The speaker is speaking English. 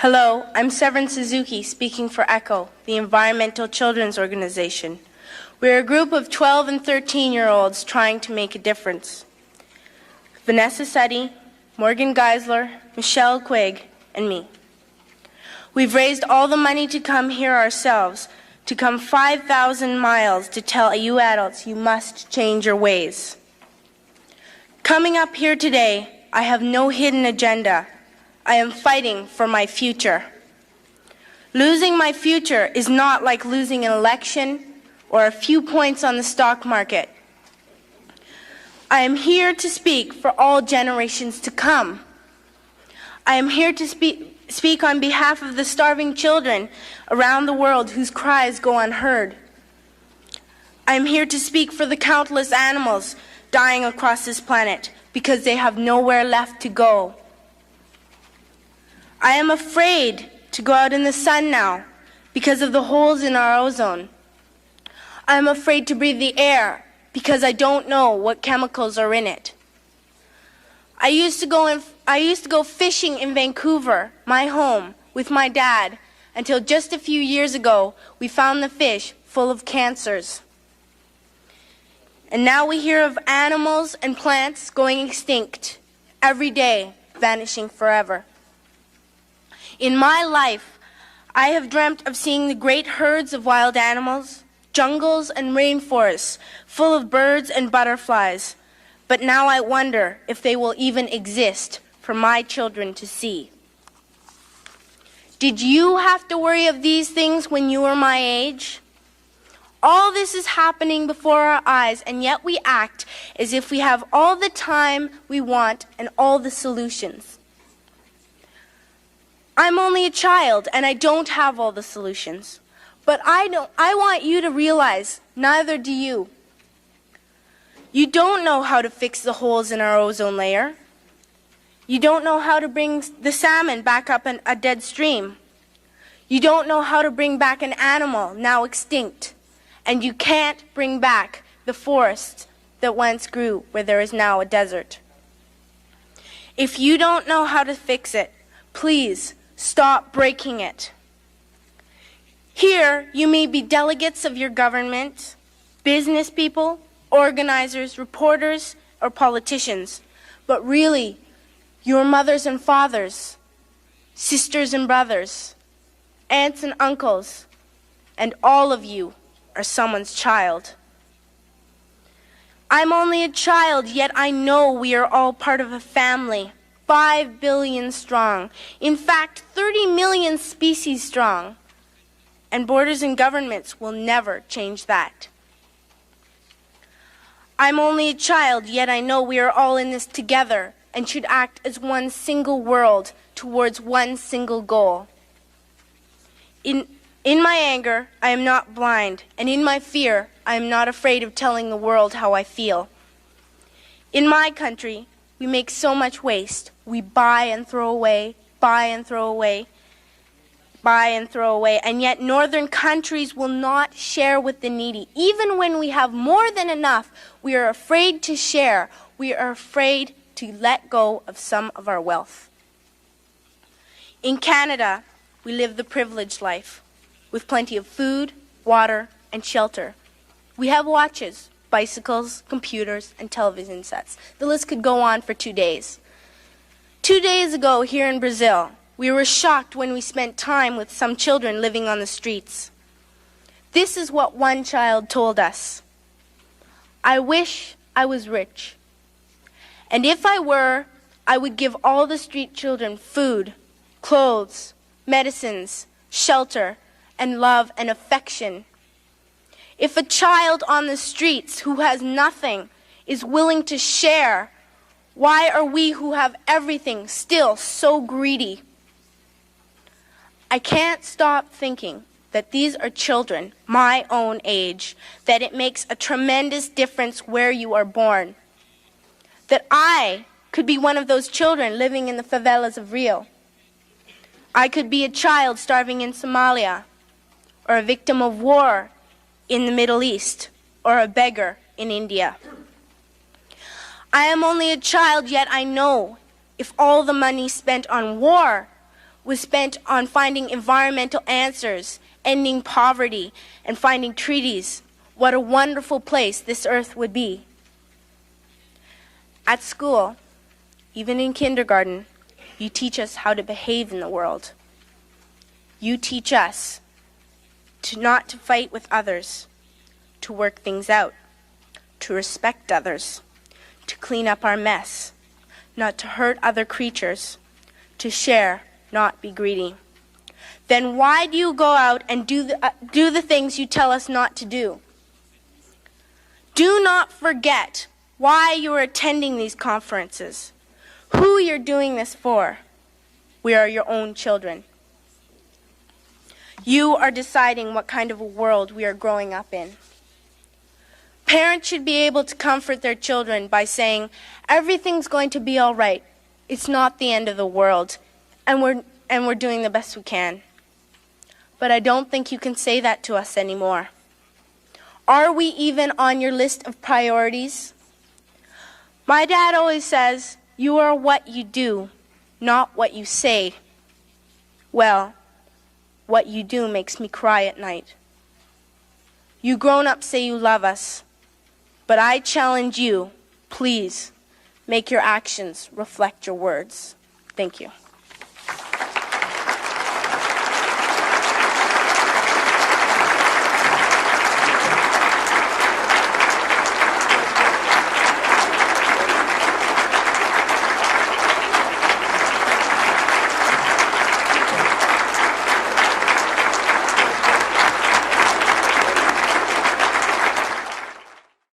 Hello, I'm Se번스즈키 speaking for ECHO, the Environmental Children's Organization. We're a group of 12 and 13-year-olds trying to make a difference. Vanessa Suddy, Morgan Geisler, Michelle Quigg, and me. We've raised all the money to come here ourselves, to come 5,000 miles to tell you adults you must change your ways. Coming up here today, I have no hidden agenda. I am fighting for my future. Losing my future is not like losing an election or a few points on the stock market. I am here to speak for all generations to come. I am here to speak on behalf of the starving children around the world whose cries go unheard. I am here to speak for the countless animals dying across this planet because they have nowhere left to go. I am afraid to go out in the sun now because of the holes in our ozone. I am afraid to breathe the air because I don't know what chemicals are in it. I used to go fishing in Vancouver, my home, with my dad until just a few years ago we found the fish full of cancers. And now we hear of animals and plants going extinct every day, vanishing forever. In my life, I have dreamt of seeing the great herds of wild animals, jungles and rainforests full of birds and butterflies, but now I wonder if they will even exist for my children to see. Did you have to worry of these things when you were my age? All this is happening before our eyes, and yet we act as if we have all the time we want and all the solutions. I'm only a child, and I don't have all the solutions. But I want you to realize, neither do you. You don't know how to fix the holes in our ozone layer. You don't know how to bring the salmon back up a dead stream. You don't know how to bring back an animal now extinct. And you can't bring back the forest that once grew where there is now a desert. If you don't know how to fix it, please stop breaking it. Here, you may be delegates of your government, business people, organizers, reporters, or politicians, but really, your mothers and fathers, sisters and brothers, aunts and uncles, and all of you are someone's child. I'm only a child, yet I know we are all part of a family. 5 billion strong. In fact, 30 million species strong. And borders and governments will never change that. I'm only a child, yet I know we are all in this together and should act as one single world towards one single goal. In my anger, I am not blind, and in my fear, I am not afraid of telling the world how I feel. In my country, we make so much waste. We buy and throw away, buy and throw away, buy and throw away, and yet northern countries will not share with the needy. Even when we have more than enough, we are afraid to share. We are afraid to let go of some of our wealth. In Canada, we live the privileged life with plenty of food, water, and shelter. We have watches, bicycles, computers, and television sets. The list could go on for 2 days. 2 days ago here in Brazil, we were shocked when we spent time with some children living on the streets. This is what one child told us. I wish I was rich. And if I were, I would give all the street children food, clothes, medicines, shelter, and love and affection. If a child on the streets who has nothing is willing to share, why are we who have everything still so greedy? I can't stop thinking that these are children my own age, that it makes a tremendous difference where you are born. That I could be one of those children living in the favelas of Rio. I could be a child starving in Somalia, or a victim of war in the Middle East, or a beggar in India. I am only a child, yet I know if all the money spent on war was spent on finding environmental answers, ending poverty, and finding treaties, what a wonderful place this earth would be. At school, even in kindergarten, you teach us how to behave in the world. You teach us not to fight with others, to work things out, to respect others, to clean up our mess, not to hurt other creatures, to share, not be greedy. Then why do you go out and do the things you tell us not to do? Do not forget why you are attending these conferences, who you're doing this for. We are your own children. You are deciding what kind of a world we are growing up in. Parents should be able to comfort their children by saying, everything's going to be all right. It's not the end of the world, and we're doing the best we can. But I don't think you can say that to us anymore. Are we even on your list of priorities? My dad always says, you are what you do, not what you say. Well, what you do makes me cry at night. You grown-ups say you love us, but I challenge you, please, make your actions reflect your words. Thank you.